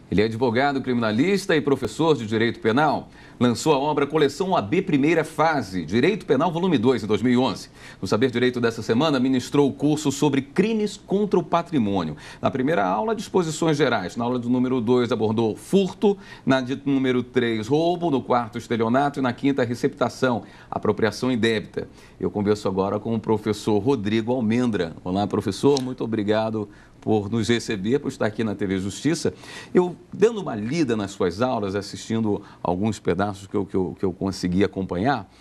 Ele é advogado criminalista e professor de Direito Penal. Lançou a obra Coleção AB Primeira Fase, Direito Penal Volume 2, em 2011. No Saber Direito dessa semana, ministrou o curso sobre crimes contra o patrimônio. Na primeira aula, disposições gerais. Na aula do número 2, abordou furto. Na de número 3, roubo. No quarto, estelionato. E na quinta, receptação, apropriação indébita. Eu converso agora com o professor Rodrigo Almendra. Olá, professor. Muito obrigado por nos receber, por estar aqui na TV Justiça. Eu, dando uma lida nas suas aulas, assistindo alguns pedaços que eu consegui acompanhar,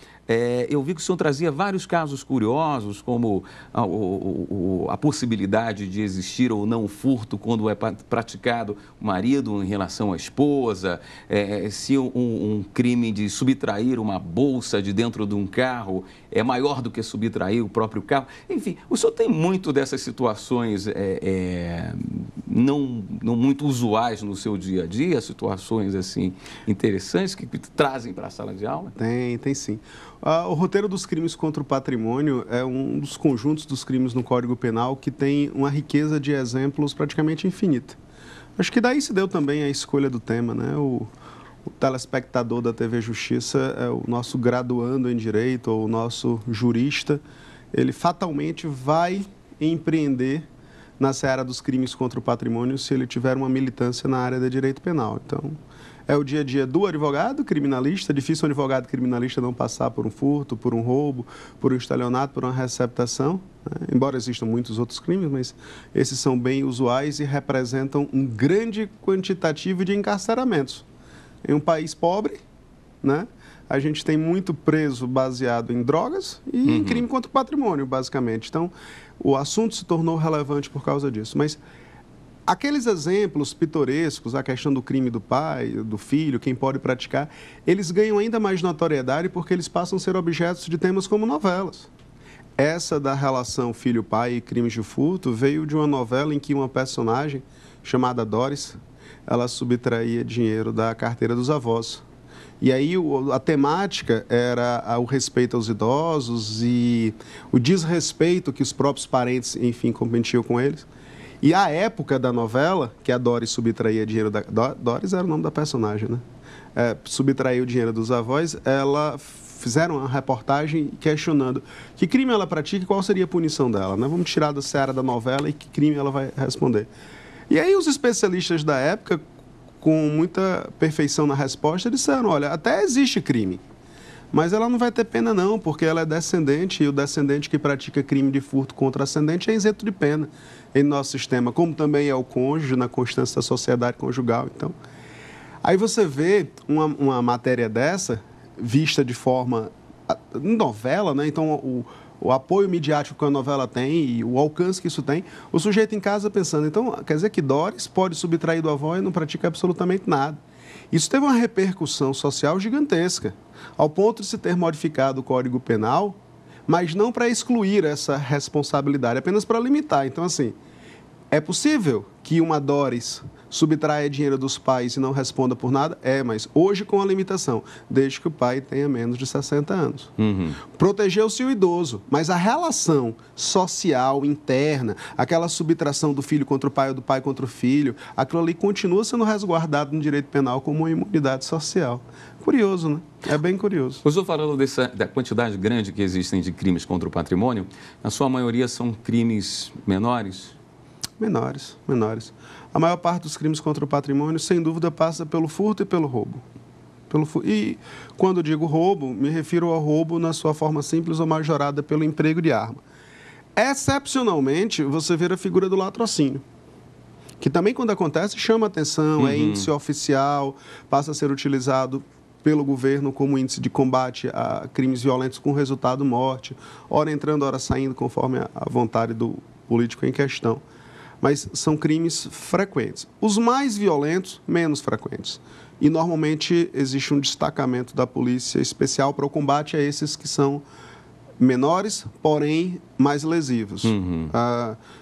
eu vi que o senhor trazia vários casos curiosos, como a possibilidade de existir ou não furto quando é praticado o marido em relação à esposa, se um crime de subtrair uma bolsa de dentro de um carro é maior do que subtrair o próprio carro. Enfim, o senhor tem muito dessas situações não muito usuais no seu dia a dia, situações assim interessantes que trazem para a sala de aula? Tem sim. O roteiro dos crimes contra o patrimônio é um dos conjuntos dos crimes no Código Penal que tem uma riqueza de exemplos praticamente infinita. Acho que daí se deu também a escolha do tema, né? O telespectador da TV Justiça é o nosso graduando em Direito ou o nosso jurista. Ele fatalmente vai empreender na seara dos crimes contra o patrimônio se ele tiver uma militância na área de Direito Penal. Então, é o dia a dia do advogado criminalista. É difícil um advogado criminalista não passar por um furto, por um roubo, por um estelionato, por uma receptação, né? Embora existam muitos outros crimes, mas esses são bem usuais e representam um grande quantitativo de encarceramentos. Em um país pobre, né, a gente tem muito preso baseado em drogas e em crime contra o patrimônio, basicamente. Então, o assunto se tornou relevante por causa disso. Mas aqueles exemplos pitorescos, a questão do crime do pai, do filho, quem pode praticar, eles ganham ainda mais notoriedade porque eles passam a ser objetos de temas como novelas. Essa da relação filho-pai e crimes de furto veio de uma novela em que uma personagem chamada Doris, ela subtraía dinheiro da carteira dos avós. E aí a temática era o respeito aos idosos e o desrespeito que os próprios parentes, enfim, cometiam com eles. E a época da novela, que a Doris subtraía dinheiro da... Doris era o nome da personagem, né? Subtraía o dinheiro dos avós, ela fizeram uma reportagem questionando que crime ela pratica e qual seria a punição dela, né? Vamos tirar da seara da novela e que crime ela vai responder. E aí os especialistas da época, com muita perfeição na resposta, disseram, olha, até existe crime, mas ela não vai ter pena não, porque ela é descendente e o descendente que pratica crime de furto contra ascendente é isento de pena em nosso sistema, como também é o cônjuge na constância da sociedade conjugal. Então, aí você vê uma matéria dessa vista de forma novela, né? Então, o apoio midiático que a novela tem e o alcance que isso tem, o sujeito em casa pensando, então, quer dizer que Doris pode subtrair do avó e não pratica absolutamente nada. Isso teve uma repercussão social gigantesca, ao ponto de se ter modificado o Código Penal, mas não para excluir essa responsabilidade, apenas para limitar. Então, assim, é possível que uma Doris subtraia dinheiro dos pais e não responda por nada? Mas hoje com a limitação, desde que o pai tenha menos de 60 anos. Protegeu-se o idoso, mas a relação social, interna, aquela subtração do filho contra o pai ou do pai contra o filho, aquilo ali continua sendo resguardado no direito penal como uma imunidade social. Curioso, né? É bem curioso. O senhor falando da quantidade grande que existem de crimes contra o patrimônio, na sua maioria são crimes menores? Menores. A maior parte dos crimes contra o patrimônio, sem dúvida, passa pelo furto e pelo roubo. E quando digo roubo, me refiro ao roubo na sua forma simples ou majorada pelo emprego de arma. Excepcionalmente, você vê a figura do latrocínio, que também, quando acontece, chama atenção, é índice oficial, passa a ser utilizado pelo governo como índice de combate a crimes violentos com resultado morte, ora entrando, ora saindo, conforme a vontade do político em questão. Mas são crimes frequentes. Os mais violentos, menos frequentes. E, normalmente, existe um destacamento da polícia especial para o combate a esses que são menores, porém mais lesivos.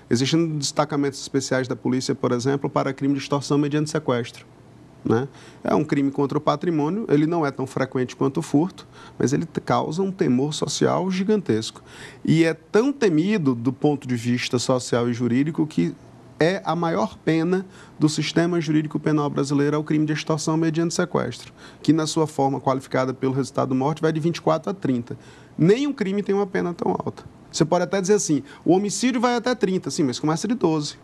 Existem destacamentos especiais da polícia, por exemplo, para crime de extorsão mediante sequestro, né? É um crime contra o patrimônio, ele não é tão frequente quanto o furto, mas ele causa um temor social gigantesco. E é tão temido do ponto de vista social e jurídico que é a maior pena do sistema jurídico penal brasileiro, é o crime de extorsão mediante sequestro, que na sua forma qualificada pelo resultado de morte vai de 24 a 30. Nenhum crime tem uma pena tão alta. Você pode até dizer assim, o homicídio vai até 30, sim, mas começa de 12.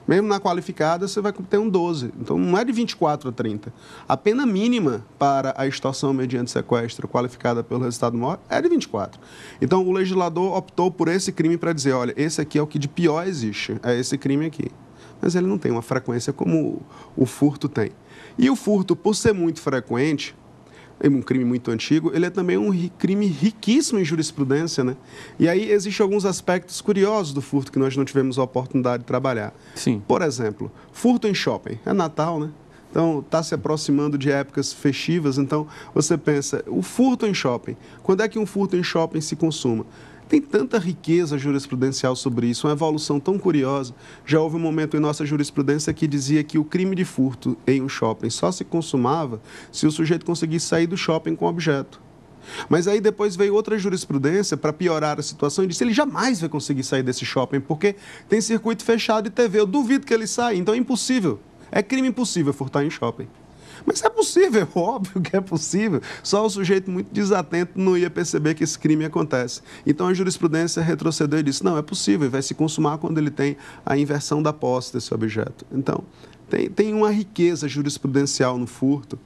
Mesmo na qualificada, você vai ter um 12. Então, não é de 24 a 30. A pena mínima para a extorsão mediante sequestro qualificada pelo resultado de morte é de 24. Então, o legislador optou por esse crime para dizer, olha, esse aqui é o que de pior existe, é esse crime aqui. Mas ele não tem uma frequência como o furto tem. E o furto, por ser muito frequente, é um crime muito antigo, ele é também um crime riquíssimo em jurisprudência, né? E aí existem alguns aspectos curiosos do furto que nós não tivemos a oportunidade de trabalhar. Sim. Por exemplo, furto em shopping. É Natal, né? Então, está se aproximando de épocas festivas, então você pensa, o furto em shopping, quando é que um furto em shopping se consuma? Tem tanta riqueza jurisprudencial sobre isso, uma evolução tão curiosa. Já houve um momento em nossa jurisprudência que dizia que o crime de furto em um shopping só se consumava se o sujeito conseguisse sair do shopping com o objeto. Mas aí depois veio outra jurisprudência para piorar a situação e disse que ele jamais vai conseguir sair desse shopping porque tem circuito fechado de TV. Eu duvido que ele saia, então é impossível. É crime impossível furtar em shopping. Mas é possível, óbvio que é possível. Só o sujeito muito desatento não ia perceber que esse crime acontece. Então a jurisprudência retrocedeu e disse, não, é possível, vai se consumar quando ele tem a inversão da posse desse objeto. Então, tem uma riqueza jurisprudencial no furto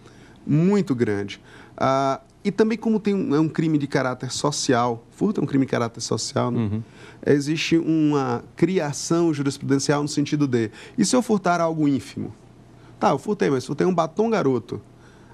muito grande. E também como é um crime de caráter social, furto é um crime de caráter social, né? Uhum. Existe uma criação jurisprudencial no sentido de, e se eu furtar algo ínfimo? Tá, eu furtei, mas furtei um batom garoto.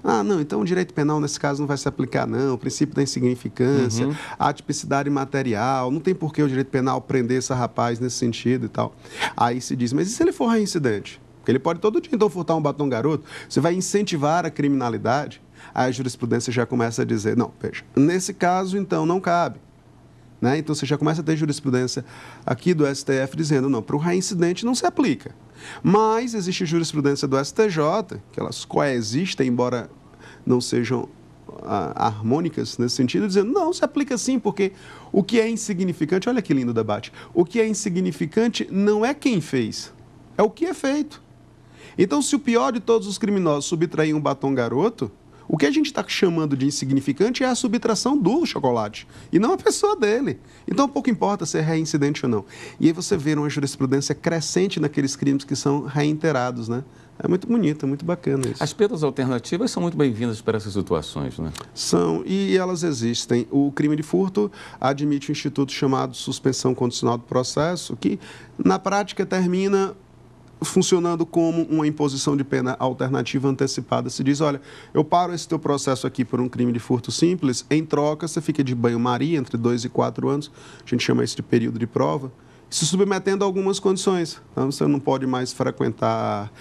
Ah, não, então o direito penal nesse caso não vai se aplicar, não. O princípio da insignificância, a tipicidade material, não tem por que o direito penal prender esse rapaz nesse sentido e tal. Aí se diz, mas e se ele for reincidente? Porque ele pode todo dia então furtar um batom garoto. Você vai incentivar a criminalidade? Aí a jurisprudência já começa a dizer, não, veja, nesse caso então não cabe. Né? Então você já começa a ter jurisprudência aqui do STF dizendo, não, para o reincidente não se aplica. Mas existe jurisprudência do STJ, que elas coexistem, embora não sejam harmônicas nesse sentido, dizendo, não, se aplica sim, porque o que é insignificante, olha que lindo o debate, o que é insignificante não é quem fez, é o que é feito. Então, se o pior de todos os criminosos subtrair um batom garoto, o que a gente está chamando de insignificante é a subtração do chocolate, e não a pessoa dele. Então, pouco importa se é reincidente ou não. E aí você vê uma jurisprudência crescente naqueles crimes que são reiterados, né? É muito bonito, é muito bacana isso. As penas alternativas são muito bem-vindas para essas situações, né? São, e elas existem. O crime de furto admite um instituto chamado suspensão condicional do processo, que na prática termina funcionando como uma imposição de pena alternativa antecipada. Se diz, olha, eu paro esse teu processo aqui por um crime de furto simples, em troca você fica de banho-maria entre 2 e 4 anos, a gente chama isso de período de prova, se submetendo a algumas condições. Então, você não pode mais frequentar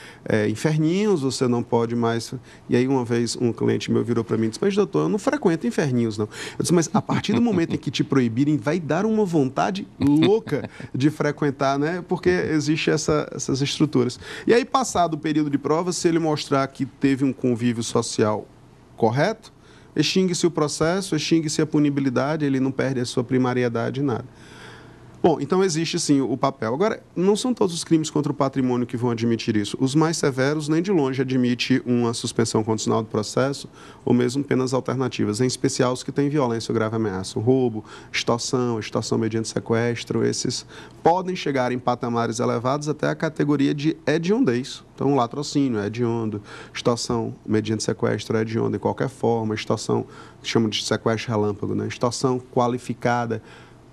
inferninhos, você não pode mais... E aí, uma vez, um cliente meu virou para mim e disse, mas, doutor, eu não frequento inferninhos, não. Eu disse, mas a partir do momento em que te proibirem, vai dar uma vontade louca de frequentar, né? Porque existem essas estruturas. E aí, passado o período de prova, se ele mostrar que teve um convívio social correto, extingue-se o processo, extingue-se a punibilidade, ele não perde a sua primariedade, nada. Bom, então existe sim o papel. Agora, não são todos os crimes contra o patrimônio que vão admitir isso. Os mais severos, nem de longe, admitem uma suspensão condicional do processo ou mesmo penas alternativas, em especial os que têm violência ou grave ameaça. O roubo, extorsão mediante sequestro, esses podem chegar em patamares elevados até a categoria de hediondez. Então, latrocínio é hediondo, extorsão mediante sequestro é hediondo de qualquer forma, extorsão, que chamam de sequestro relâmpago, né? Extorsão qualificada,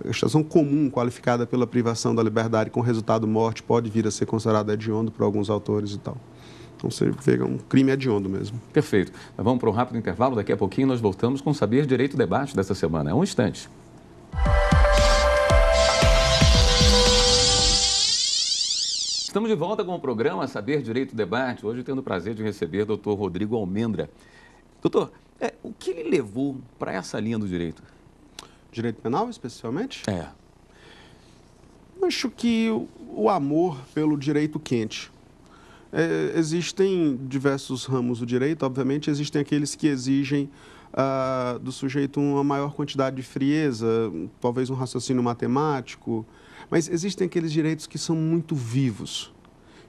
a extorsão comum, qualificada pela privação da liberdade com resultado morte, pode vir a ser considerada hediondo por alguns autores e tal. Então, você vê um crime hediondo mesmo. Perfeito. Nós vamos para um rápido intervalo. Daqui a pouquinho nós voltamos com o Saber Direito Debate dessa semana. É um instante. Estamos de volta com o programa Saber Direito Debate. Hoje tendo o prazer de receber o doutor Rodrigo Almendra. Doutor, o que lhe levou para essa linha do direito? Direito penal, especialmente? Eu acho que o amor pelo direito quente. Existem diversos ramos do direito, obviamente, existem aqueles que exigem do sujeito uma maior quantidade de frieza, talvez um raciocínio matemático, mas existem aqueles direitos que são muito vivos,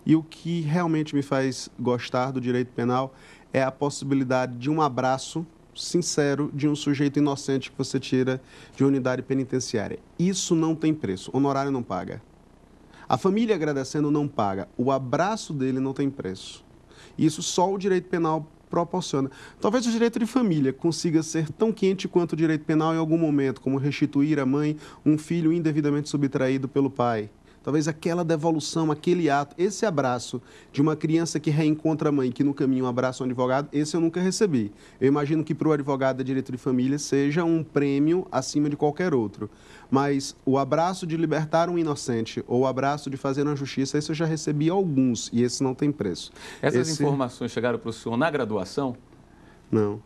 E o que realmente me faz gostar do direito penal é a possibilidade de um abraço sincero de um sujeito inocente que você tira de unidade penitenciária. Isso não tem preço, honorário não paga. A família agradecendo não paga, o abraço dele não tem preço. Isso só o direito penal proporciona. Talvez o direito de família consiga ser tão quente quanto o direito penal em algum momento, como restituir à mãe um filho indevidamente subtraído pelo pai. Talvez aquela devolução, aquele ato, esse abraço de uma criança que reencontra a mãe, que no caminho abraça um advogado, esse eu nunca recebi. Eu imagino que para o advogado de direito de família seja um prêmio acima de qualquer outro. Mas o abraço de libertar um inocente ou o abraço de fazer uma justiça, esse eu já recebi alguns e esse não tem preço. Essas informações chegaram para o senhor na graduação? Não.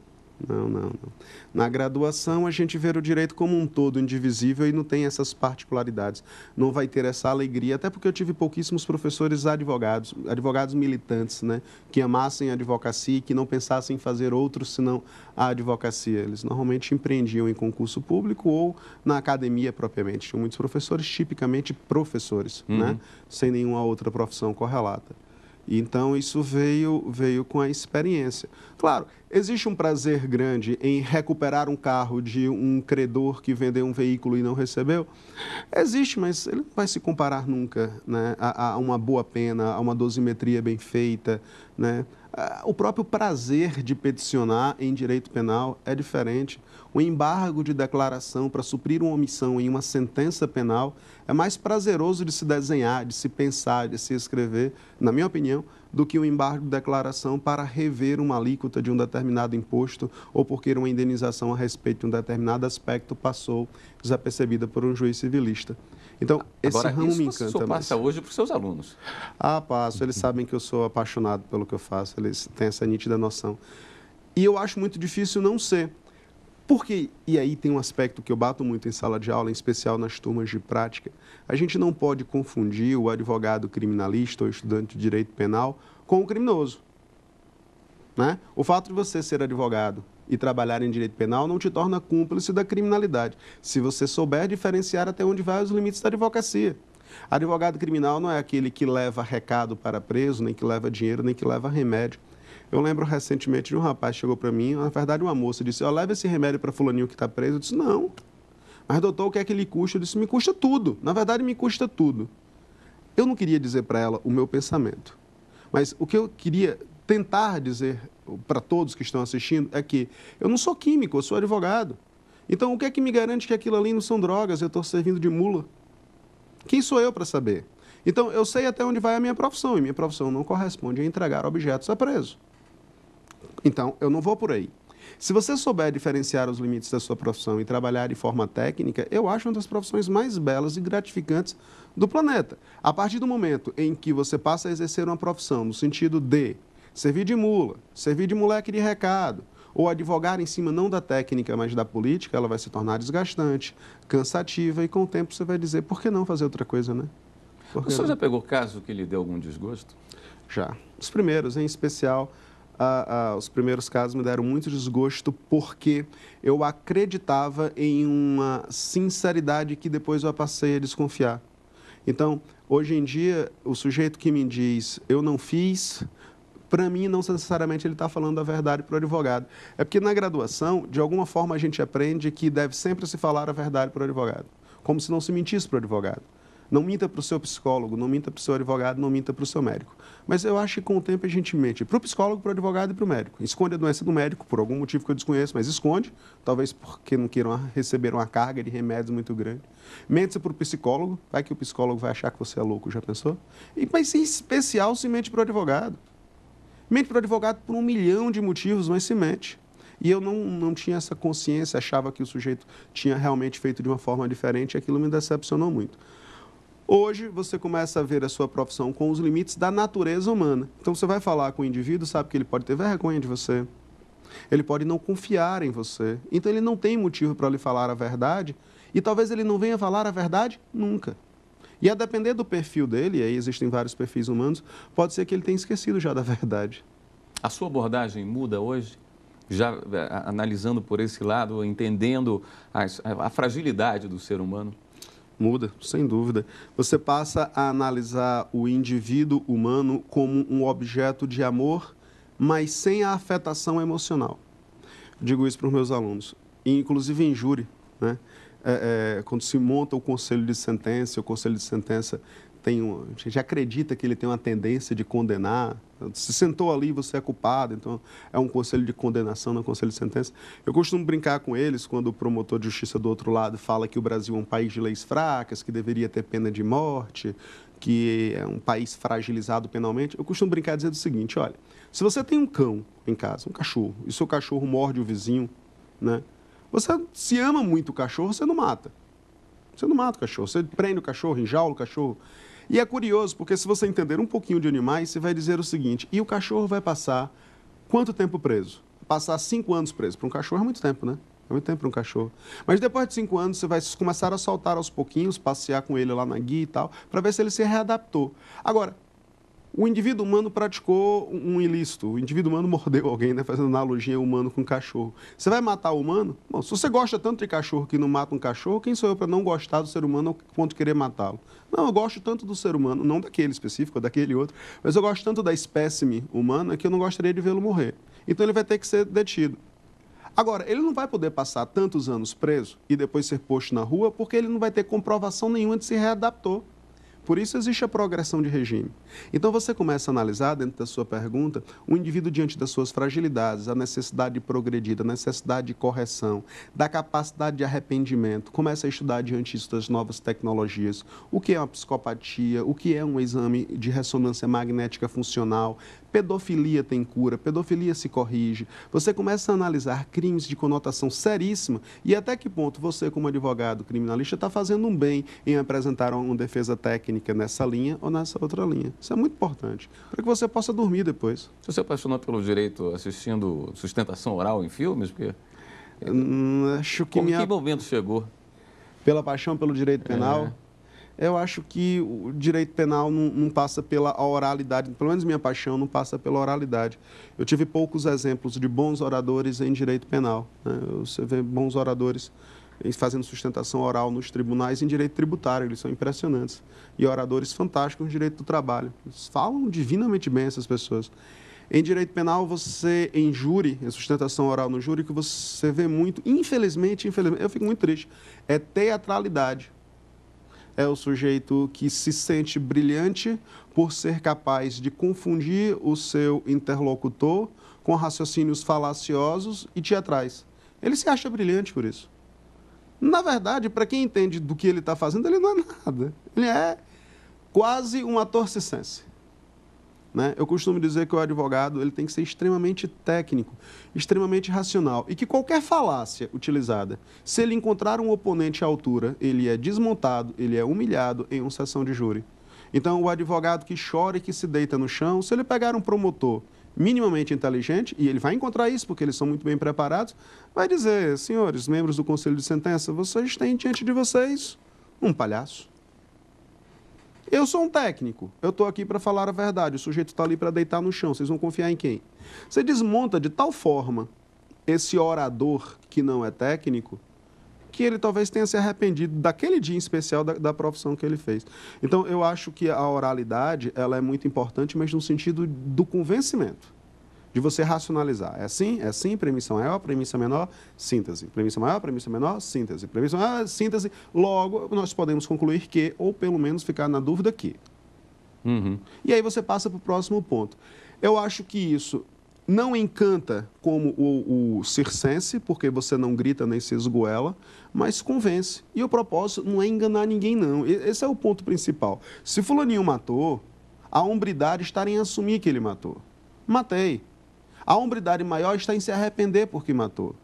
Na graduação, a gente vê o direito como um todo, indivisível, e não tem essas particularidades. Não vai ter essa alegria, até porque eu tive pouquíssimos professores advogados militantes, né, que amassem a advocacia e que não pensassem em fazer outro senão a advocacia. Eles normalmente empreendiam em concurso público ou na academia propriamente. Tinham muitos professores, tipicamente professores, né, sem nenhuma outra profissão correlata. Então, isso veio com a experiência. Claro, existe um prazer grande em recuperar um carro de um credor que vendeu um veículo e não recebeu? Existe, mas ele não vai se comparar nunca, né, a uma boa pena, a uma dosimetria bem feita, né? O próprio prazer de peticionar em direito penal é diferente. O embargo de declaração para suprir uma omissão em uma sentença penal é mais prazeroso de se desenhar, de se pensar, de se escrever, na minha opinião, do que o embargo de declaração para rever uma alíquota de um determinado imposto ou porque uma indenização a respeito de um determinado aspecto passou desapercebida por um juiz civilista. Então, esse ramo me encanta. Isso passa hoje para os seus alunos? Passo. Eles sabem que eu sou apaixonado pelo que eu faço, eles têm essa nítida noção. E eu acho muito difícil não ser. Porque, e aí tem um aspecto que eu bato muito em sala de aula, em especial nas turmas de prática, a gente não pode confundir o advogado criminalista ou estudante de direito penal com o criminoso, né? O fato de você ser advogado e trabalhar em direito penal não te torna cúmplice da criminalidade, se você souber diferenciar até onde vai os limites da advocacia. Advogado criminal não é aquele que leva recado para preso, nem que leva dinheiro, nem que leva remédio. Eu lembro recentemente de um rapaz que chegou para mim, na verdade uma moça, disse, leva esse remédio para fulaninho que está preso. Eu disse, não. Mas doutor, o que é que lhe custa? Eu disse, me custa tudo. Na verdade, me custa tudo. Eu não queria dizer para ela o meu pensamento. Mas o que eu queria tentar dizer para todos que estão assistindo é que eu não sou químico, eu sou advogado. Então, o que é que me garante que aquilo ali não são drogas? Eu estou servindo de mula. Quem sou eu para saber? Então, eu sei até onde vai a minha profissão, e minha profissão não corresponde a entregar objetos a preso. Então, eu não vou por aí. Se você souber diferenciar os limites da sua profissão e trabalhar de forma técnica, eu acho uma das profissões mais belas e gratificantes do planeta. A partir do momento em que você passa a exercer uma profissão no sentido de servir de mula, servir de moleque de recado, ou advogar em cima não da técnica, mas da política, ela vai se tornar desgastante, cansativa, e com o tempo você vai dizer, por que não fazer outra coisa, né? O senhor já pegou caso que lhe deu algum desgosto? Já. Os primeiros, em especial, os primeiros casos me deram muito desgosto porque eu acreditava em uma sinceridade que depois eu passei a desconfiar. Então, hoje em dia, o sujeito que me diz, eu não fiz, para mim, não necessariamente ele está falando a verdade para o advogado. É porque na graduação, de alguma forma, a gente aprende que deve sempre se falar a verdade para o advogado, como se não se mentisse para o advogado. Não minta para o seu psicólogo, não minta para o seu advogado, não minta para o seu médico. Mas eu acho que com o tempo a gente mente para o psicólogo, para o advogado e para o médico. Esconde a doença do médico, por algum motivo que eu desconheço, mas esconde, talvez porque não queiram receber uma carga de remédios muito grande. Mente para o psicólogo, vai que o psicólogo vai achar que você é louco, já pensou? Mas em especial se mente para o advogado. Mente para o advogado por 1 milhão de motivos, mas se mente. E eu não tinha essa consciência, achava que o sujeito tinha realmente feito de uma forma diferente e aquilo me decepcionou muito. Hoje, você começa a ver a sua profissão com os limites da natureza humana. Então, você vai falar com o indivíduo, sabe que ele pode ter vergonha de você, ele pode não confiar em você, então ele não tem motivo para lhe falar a verdade e talvez ele não venha falar a verdade nunca. E a depender do perfil dele, e aí existem vários perfis humanos, pode ser que ele tenha esquecido já da verdade. A sua abordagem muda hoje? Já analisando por esse lado, entendendo a fragilidade do ser humano? Muda, sem dúvida. Você passa a analisar o indivíduo humano como um objeto de amor, mas sem a afetação emocional. Digo isso para os meus alunos, inclusive em júri, né? Quando se monta o conselho de sentença, o conselho de sentença a gente já acredita que ele tem uma tendência de condenar. Se sentou ali, você é culpado, então é um conselho de condenação, não é um conselho de sentença. Eu costumo brincar com eles quando o promotor de justiça do outro lado fala que o Brasil é um país de leis fracas, que deveria ter pena de morte, que é um país fragilizado penalmente. Eu costumo brincar dizendo o seguinte, olha, se você tem um cão em casa, um cachorro, e seu cachorro morde o vizinho, né? Você se ama muito o cachorro, você não mata. Você não mata o cachorro, você prende o cachorro, enjaula o cachorro. E é curioso, porque se você entender um pouquinho de animais, você vai dizer o seguinte, e o cachorro vai passar quanto tempo preso? Passar 5 anos preso. Para um cachorro é muito tempo, né? É muito tempo para um cachorro. Mas depois de 5 anos, você vai começar a soltar aos pouquinhos, passear com ele lá na guia e tal, para ver se ele se readaptou. Agora, o indivíduo humano praticou um ilícito, o indivíduo humano mordeu alguém, né, fazendo analogia humano com cachorro. Você vai matar o humano? Bom, se você gosta tanto de cachorro que não mata um cachorro, quem sou eu para não gostar do ser humano ao ponto de querer matá-lo? Não, eu gosto tanto do ser humano, não daquele específico, daquele outro, mas eu gosto tanto da espécime humana que eu não gostaria de vê-lo morrer. Então ele vai ter que ser detido. Agora, ele não vai poder passar tantos anos preso e depois ser posto na rua porque ele não vai ter comprovação nenhuma de se readaptou. Por isso existe a progressão de regime. Então você começa a analisar, dentro da sua pergunta, o indivíduo diante das suas fragilidades, a necessidade de progredir, a necessidade de correção, da capacidade de arrependimento. Começa a estudar diante disso das novas tecnologias, o que é uma psicopatia, o que é um exame de ressonância magnética funcional. Pedofilia tem cura, pedofilia se corrige. Você começa a analisar crimes de conotação seríssima e até que ponto você, como advogado criminalista, está fazendo um bem em apresentar uma defesa técnica nessa linha ou nessa outra linha. Isso é muito importante, para que você possa dormir depois. Você se apaixonou pelo direito assistindo sustentação oral em filmes? Porque... Acho que que momento chegou? Pela paixão pelo direito penal? Eu acho que o direito penal não passa pela oralidade, pelo menos minha paixão não passa pela oralidade. Eu tive poucos exemplos de bons oradores em direito penal, né? Você vê bons oradores fazendo sustentação oral nos tribunais em direito tributário, eles são impressionantes. E oradores fantásticos no direito do trabalho. Eles falam divinamente bem essas pessoas. Em direito penal, você, em júri, em sustentação oral no júri, que você vê muito, infelizmente, eu fico muito triste, é teatralidade. É o sujeito que se sente brilhante por ser capaz de confundir o seu interlocutor com raciocínios falaciosos e teatrais. Ele se acha brilhante por isso. Na verdade, para quem entende do que ele está fazendo, ele não é nada. Ele é quase um ator circense. Né? Eu costumo dizer que o advogado ele tem que ser extremamente técnico, extremamente racional e que qualquer falácia utilizada, se ele encontrar um oponente à altura, ele é desmontado, ele é humilhado em uma sessão de júri. Então, o advogado que chora e que se deita no chão, se ele pegar um promotor minimamente inteligente, e ele vai encontrar isso porque eles são muito bem preparados, vai dizer, senhores, membros do Conselho de Sentença, vocês têm diante de vocês um palhaço. Eu sou um técnico, eu estou aqui para falar a verdade, o sujeito está ali para deitar no chão, vocês vão confiar em quem? Você desmonta de tal forma esse orador que não é técnico, que ele talvez tenha se arrependido daquele dia em especial da profissão que ele fez. Então, eu acho que a oralidade ela é muito importante, mas no sentido do convencimento, de você racionalizar. É assim, premissa maior, premissa menor, síntese. Premissa maior, premissa menor, síntese. Premissa maior, síntese. Logo, nós podemos concluir que, ou pelo menos ficar na dúvida que. E aí você passa para o próximo ponto. Eu acho que isso não encanta como o circense, porque você não grita nem se esgoela, mas convence. E o propósito não é enganar ninguém, não. Esse é o ponto principal. Se fulaninho matou, a hombridade está em assumir que ele matou. Matei. A hombridade maior está em se arrepender porque matou.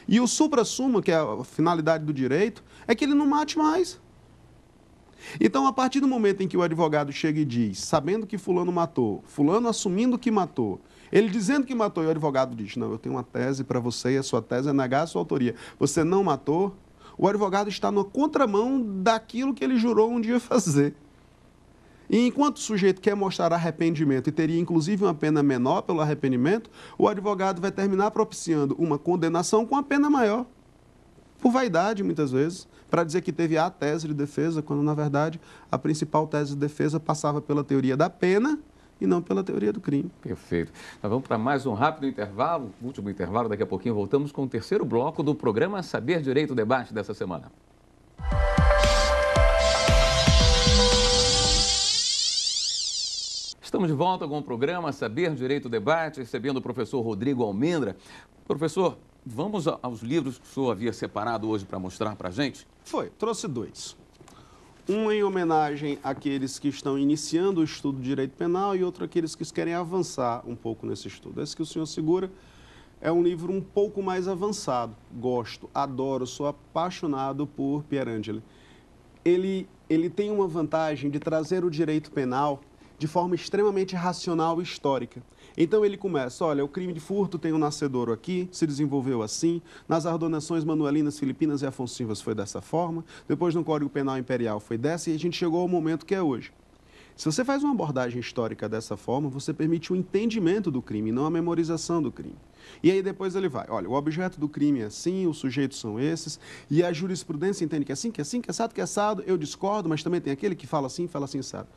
E o supra-sumo, que é a finalidade do direito, é que ele não mate mais. Então, a partir do momento em que o advogado chega e diz, sabendo que fulano matou, fulano assumindo que matou, ele dizendo que matou, e o advogado diz, não, eu tenho uma tese para você e a sua tese é negar a sua autoria. Você não matou, o advogado está na contramão daquilo que ele jurou um dia fazer. E enquanto o sujeito quer mostrar arrependimento e teria inclusive uma pena menor pelo arrependimento, o advogado vai terminar propiciando uma condenação com a pena maior. por vaidade, muitas vezes, para dizer que teve a tese de defesa, quando, na verdade, a principal tese de defesa passava pela teoria da pena e não pela teoria do crime. Perfeito. Nós vamos para mais um rápido intervalo, último intervalo, daqui a pouquinho voltamos com o terceiro bloco do programa Saber Direito Debate dessa semana. Estamos de volta com o programa Saber Direito Debate, recebendo o professor Rodrigo Almendra. Professor, vamos aos livros que o senhor havia separado hoje para mostrar para a gente? Trouxe dois. Um em homenagem àqueles que estão iniciando o estudo de direito penal e outro àqueles que querem avançar um pouco nesse estudo. Esse que o senhor segura é um livro um pouco mais avançado. Gosto, adoro, sou apaixonado por Pierangeli. Ele tem uma vantagem de trazer o direito penal de forma extremamente racional e histórica. Então ele começa, olha, o crime de furto tem um nascedouro aqui, se desenvolveu assim, nas ordenações manuelinas, filipinas e afonsivas foi dessa forma, depois no Código Penal Imperial foi dessa e a gente chegou ao momento que é hoje. Se você faz uma abordagem histórica dessa forma, você permite o entendimento do crime, não a memorização do crime. E aí depois ele vai, olha, o objeto do crime é assim, os sujeitos são esses, e a jurisprudência entende que é assim, que é assim, que é assado, eu discordo, mas também tem aquele que fala assim, assado.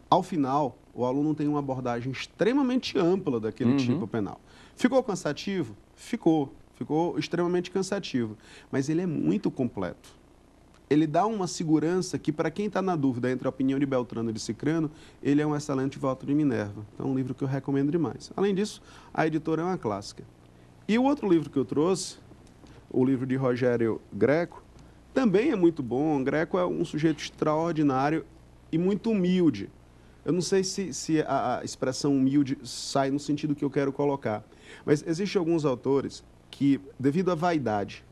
Ao final, o aluno tem uma abordagem extremamente ampla daquele tipo penal. Ficou cansativo? Ficou extremamente cansativo, mas ele é muito completo. Ele dá uma segurança que, para quem está na dúvida entre a opinião de Beltrano e de Cicrano, ele é um excelente voto de Minerva. Então, é um livro que eu recomendo demais. Além disso, a editora é uma clássica. E o outro livro que eu trouxe, o livro de Rogério Greco, também é muito bom. O Greco é um sujeito extraordinário e muito humilde. Eu não sei se a expressão humilde sai no sentido que eu quero colocar, mas existem alguns autores que, devido à vaidade,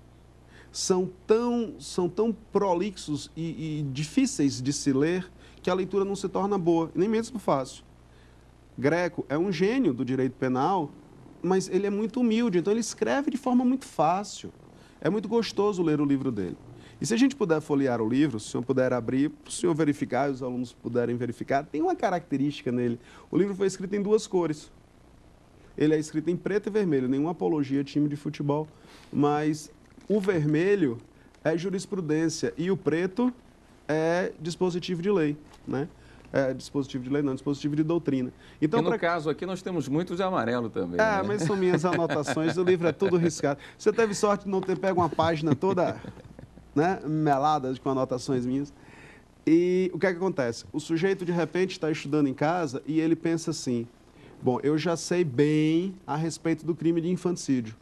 são tão prolixos e difíceis de se ler que a leitura não se torna boa, nem mesmo fácil. Greco é um gênio do direito penal, mas ele é muito humilde, então ele escreve de forma muito fácil. É muito gostoso ler o livro dele. E se a gente puder folhear o livro, se o senhor puder abrir, para o senhor verificar e os alunos puderem verificar, tem uma característica nele. O livro foi escrito em duas cores. Ele é escrito em preto e vermelho, nenhuma apologia a time de futebol, mas o vermelho é jurisprudência e o preto é dispositivo de lei, né? Dispositivo de lei não, dispositivo de doutrina. Então, e no caso aqui nós temos muito de amarelo também. Mas são minhas anotações, o livro é tudo riscado. Você teve sorte de não ter pego uma página toda... meladas com anotações minhas. E o que é que acontece? O sujeito, de repente, está estudando em casa e ele pensa assim, bom, eu já sei bem a respeito do crime de infanticídio.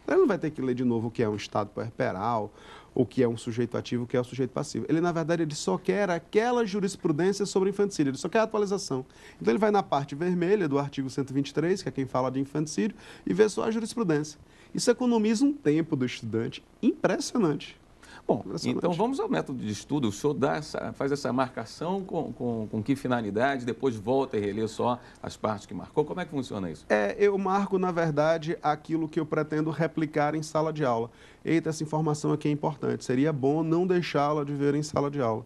Ele não vai ter que ler de novo o que é um estado puerperal, o que é um sujeito ativo, o que é um sujeito passivo. Ele, na verdade, ele só quer aquela jurisprudência sobre infanticídio, ele só quer a atualização. Então, ele vai na parte vermelha do artigo 123, que é quem fala de infanticídio, e vê só a jurisprudência. Isso economiza um tempo do estudante impressionante. Bom, então vamos ao método de estudo. O senhor faz essa marcação com que finalidade, depois volta e relê só as partes que marcou? Como é que funciona isso? Eu marco, na verdade, aquilo que eu pretendo replicar em sala de aula. Eita, essa informação aqui é importante. Seria bom não deixá-la de ver em sala de aula.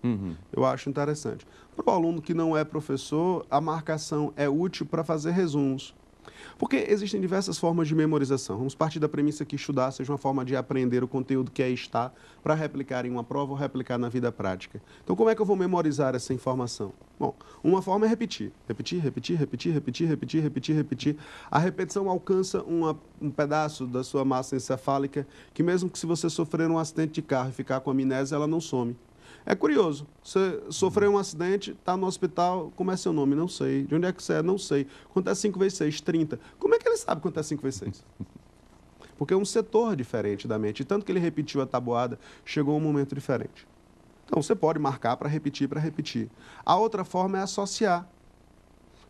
Eu acho interessante. Para o aluno que não é professor, a marcação é útil para fazer resumos. Porque existem diversas formas de memorização. Vamos partir da premissa que estudar seja uma forma de aprender o conteúdo que aí está para replicar em uma prova ou replicar na vida prática. Então, como é que eu vou memorizar essa informação? Bom, uma forma é repetir. Repetir, repetir, repetir, repetir, repetir, repetir, repetir. A repetição alcança um pedaço da sua massa encefálica que mesmo que se você sofrer um acidente de carro e ficar com amnésia, ela não some. É curioso, você sofreu um acidente, está no hospital, como é seu nome? Não sei. De onde é que você é? Não sei. Quanto é 5 vezes 6? 30. Como é que ele sabe quanto é 5 vezes 6? Porque é um setor diferente da mente. E tanto que ele repetiu a tabuada, chegou a um momento diferente. Então, você pode marcar para repetir, para repetir. A outra forma é associar.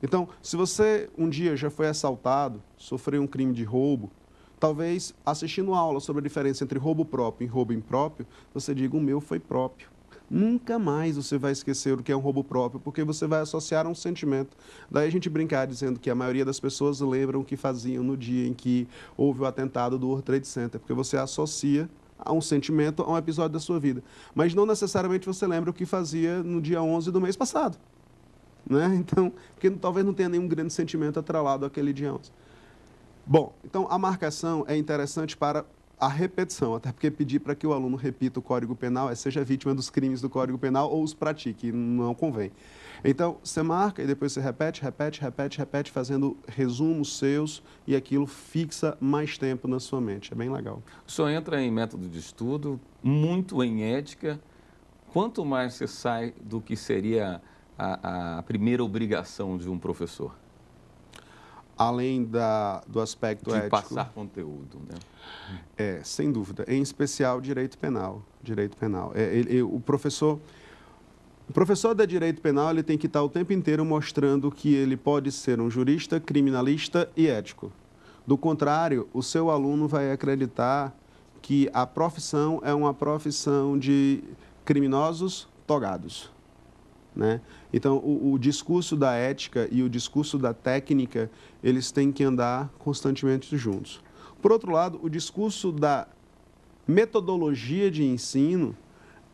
Então, se você um dia já foi assaltado, sofreu um crime de roubo, talvez assistindo uma aula sobre a diferença entre roubo próprio e roubo impróprio, você diga, o meu foi próprio. Nunca mais você vai esquecer o que é um roubo próprio, porque você vai associar a um sentimento. Daí a gente brincar dizendo que a maioria das pessoas lembram o que faziam no dia em que houve o atentado do World Trade Center, porque você associa a um sentimento, a um episódio da sua vida. Mas não necessariamente você lembra o que fazia no dia 11 do mês passado. Né? Então, porque talvez não tenha nenhum grande sentimento atrelado àquele dia 11. Bom, então a marcação é interessante para a repetição, até porque pedir para que o aluno repita o Código Penal seja vítima dos crimes do Código Penal ou os pratique, não convém. Então, você marca e depois você repete, fazendo resumos seus e aquilo fixa mais tempo na sua mente. É bem legal. O senhor entra em método de estudo, muito em ética. Quanto mais você sai do que seria a primeira obrigação de um professor? Além do aspecto ético. De passar conteúdo, né? Sem dúvida. Em especial, direito penal. Direito penal. O professor de direito penal ele tem que estar o tempo inteiro mostrando que ele pode ser um jurista, criminalista e ético. Do contrário, o seu aluno vai acreditar que a profissão é uma profissão de criminosos togados. Né? Então, o discurso da ética e o discurso da técnica, eles têm que andar constantemente juntos. Por outro lado, o discurso da metodologia de ensino,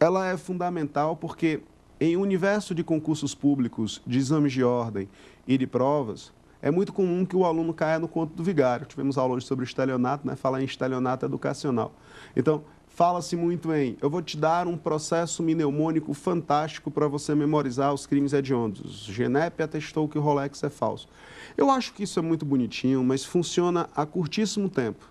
ela é fundamental porque em um universo de concursos públicos, de exames de ordem e de provas, é muito comum que o aluno caia no conto do vigário. Tivemos aula hoje sobre estelionato, né? Falar em estelionato educacional. Então, fala-se muito em, eu vou te dar um processo mnemônico fantástico para você memorizar os crimes hediondos. Genep atestou que o Rolex é falso. Eu acho que isso é muito bonitinho, mas funciona a curtíssimo tempo.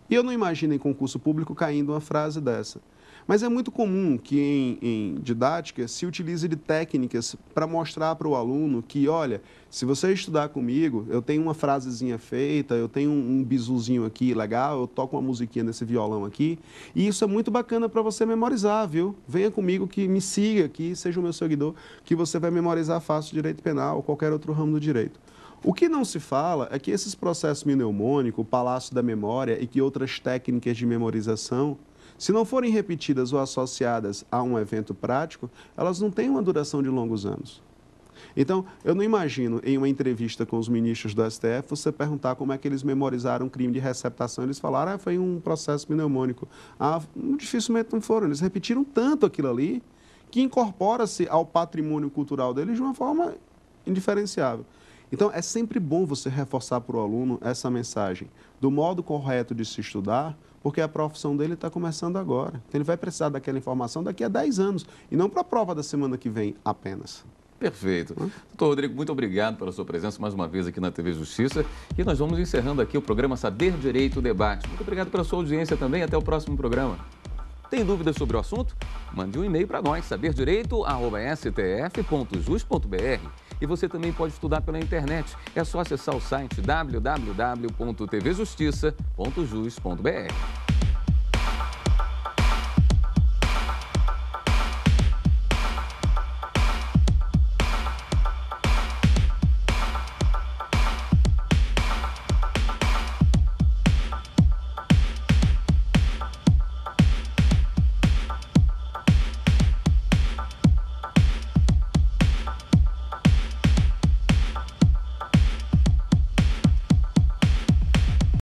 E eu não imagino em concurso público caindo uma frase dessa. Mas é muito comum que em didática se utilize de técnicas para mostrar para o aluno que, olha, se você estudar comigo, eu tenho uma frasezinha feita, eu tenho um bisuzinho aqui legal, eu toco uma musiquinha nesse violão aqui, e isso é muito bacana para você memorizar, viu? Venha comigo, que me siga aqui, seja o meu seguidor, que você vai memorizar fácil direito penal ou qualquer outro ramo do direito. O que não se fala é que esses processos mnemônicos, o palácio da memória e que outras técnicas de memorização, se não forem repetidas ou associadas a um evento prático, elas não têm uma duração de longos anos. Então, eu não imagino, em uma entrevista com os ministros do STF, você perguntar como é que eles memorizaram um crime de receptação. Eles falaram, foi um processo mnemônico. Dificilmente não foram. Eles repetiram tanto aquilo ali que incorpora-se ao patrimônio cultural deles de uma forma indiferenciável. Então, é sempre bom você reforçar para o aluno essa mensagem do modo correto de se estudar, porque a profissão dele está começando agora. Ele vai precisar daquela informação daqui a 10 anos, e não para a prova da semana que vem apenas. Perfeito. Doutor Rodrigo, muito obrigado pela sua presença mais uma vez aqui na TV Justiça. E nós vamos encerrando aqui o programa Saber Direito Debate. Muito obrigado pela sua audiência também. Até o próximo programa. Tem dúvidas sobre o assunto? Mande um e-mail para nós, saberdireito@stf.jus.br. E você também pode estudar pela internet. É só acessar o site www.tvjustiça.jus.br.